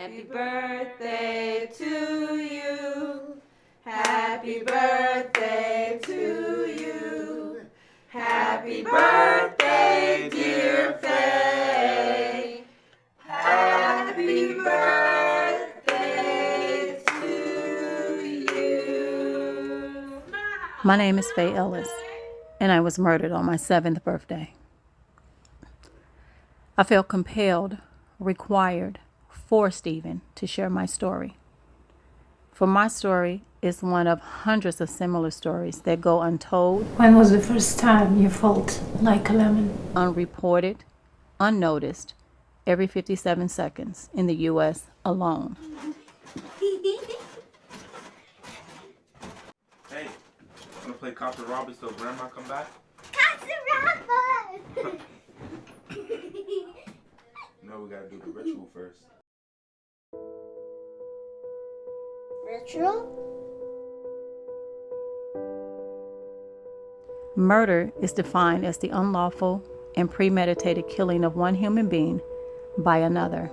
Happy birthday to you. Happy birthday to you. Happy birthday, dear Faye. Happy birthday to you. My name is Faye Ellis, and I was murdered on my 7th birthday. I felt compelled, required, forced even, to share my story. For my story is one of hundreds of similar stories that go untold. When was the first time you felt like a lemon? Unreported, unnoticed, every 57 seconds in the U.S. alone. Hey, wanna play Cops and Robbers till Grandma come back? Cops and Robbers! No, we gotta do the ritual first. Ritual? Murder is defined as the unlawful and premeditated killing of one human being by another.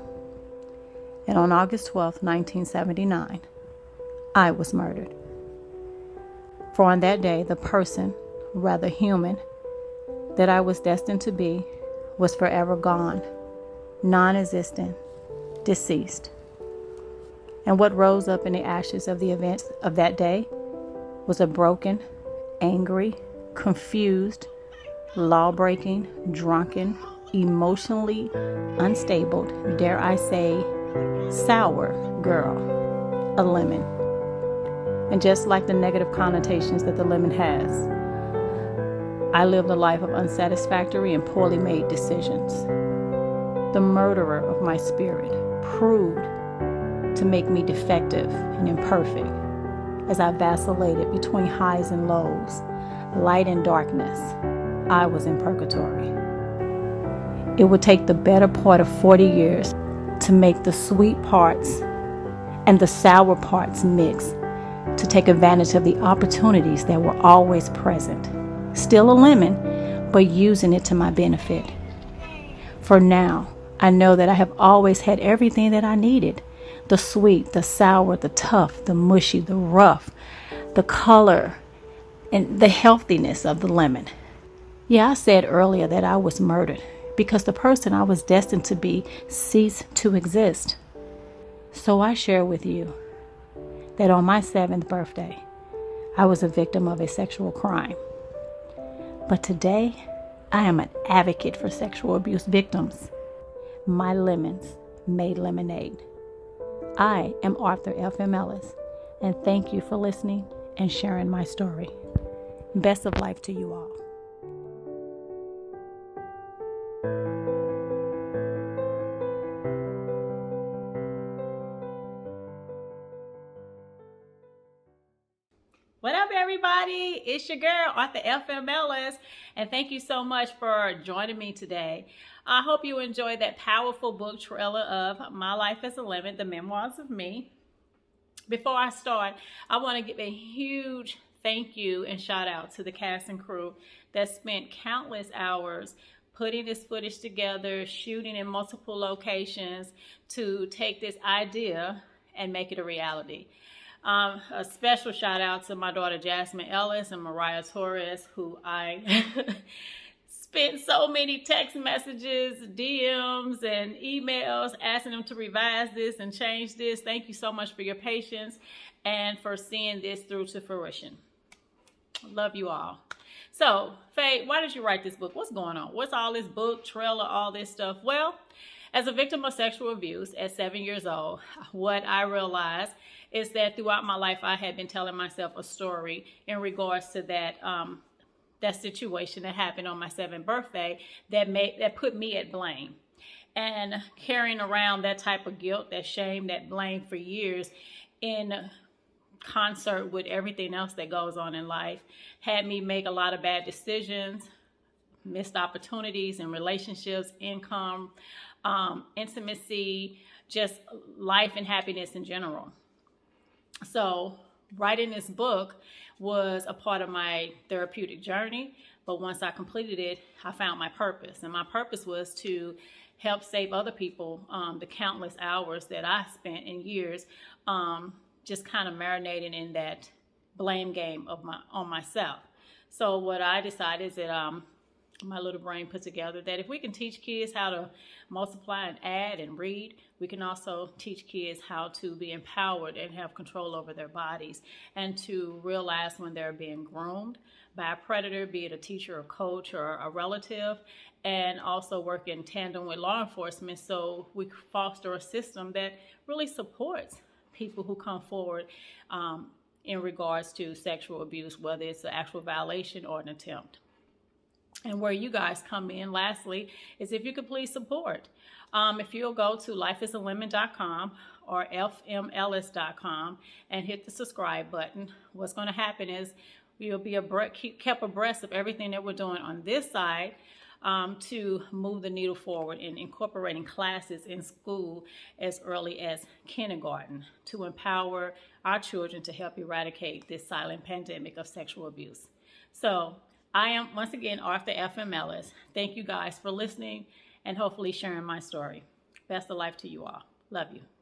And on August 12, 1979, I was murdered. For on that day, the person, rather human, that I was destined to be was forever gone, non-existent, deceased. And what rose up in the ashes of the events of that day was a broken, angry, confused, law-breaking, drunken, emotionally unstable, dare I say, sour girl, a lemon. And just like the negative connotations that the lemon has, I lived a life of unsatisfactory and poorly made decisions. The murderer of my spirit proved to make me defective and imperfect as I vacillated between highs and lows, light and darkness. I was in purgatory. It would take the better part of 40 years to make the sweet parts and the sour parts mix, to take advantage of the opportunities that were always present. Still a lemon, but using it to my benefit. For now, I know that I have always had everything that I needed. The sweet, the sour, the tough, the mushy, the rough, the color, and the healthiness of the lemon. Yeah, I said earlier that I was murdered because the person I was destined to be ceased to exist. So I share with you that on my 7th birthday, I was a victim of a sexual crime. But today, I am an advocate for sexual abuse victims. My lemons made lemonade. I am Arthur F.M. Ellis, and thank you for listening and sharing my story. Best of life to you all. What up, everybody? It's your girl, Arthur F.M. Ellis, and thank you so much for joining me today. I hope you enjoyed that powerful book trailer of My Life as a Lemon, the Memoirs of Me. Before I start, I want to give a huge thank you and shout out to the cast and crew that spent countless hours putting this footage together, shooting in multiple locations to take this idea and make it a reality. A special shout out to my daughter Jasmine, Ellis, and Mariah Torres, who I spent so many text messages, DMs, and emails asking them to revise this and change this. Thank you so much for your patience and for seeing this through to fruition. Love you all. So, Faye, why did you write this book? What's going on? What's all this book, trailer, all this stuff? Well, as a victim of sexual abuse at 7 years old, what I realized is that throughout my life, I had been telling myself a story in regards to that situation that happened on my 7th birthday that put me at blame. And carrying around that type of guilt, that shame, that blame for years in concert with everything else that goes on in life had me make a lot of bad decisions, missed opportunities in relationships, income, intimacy, just life and happiness in general. So writing this book was a part of my therapeutic journey, But once I completed it, I found my purpose. And my purpose was to help save other people, the countless hours that I spent in years just kind of marinating in that blame game on myself. So what I decided is that my little brain put together that if we can teach kids how to multiply and add and read, we can also teach kids how to be empowered and have control over their bodies, and to realize when they're being groomed by a predator, be it a teacher, a coach, or a relative, and also work in tandem with law enforcement so we foster a system that really supports people who come forward in regards to sexual abuse, whether it's an actual violation or an attempt. And where you guys come in, lastly, is if you could please support. If you'll go to lifeisalemon.com or fmellis.com and hit the subscribe button, what's going to happen is you'll be kept abreast of everything that we're doing on this side to move the needle forward in incorporating classes in school as early as kindergarten to empower our children to help eradicate this silent pandemic of sexual abuse. So I am, once again, Arthur F.M. Ellis. Thank you guys for listening and hopefully sharing my story. Best of life to you all. Love you.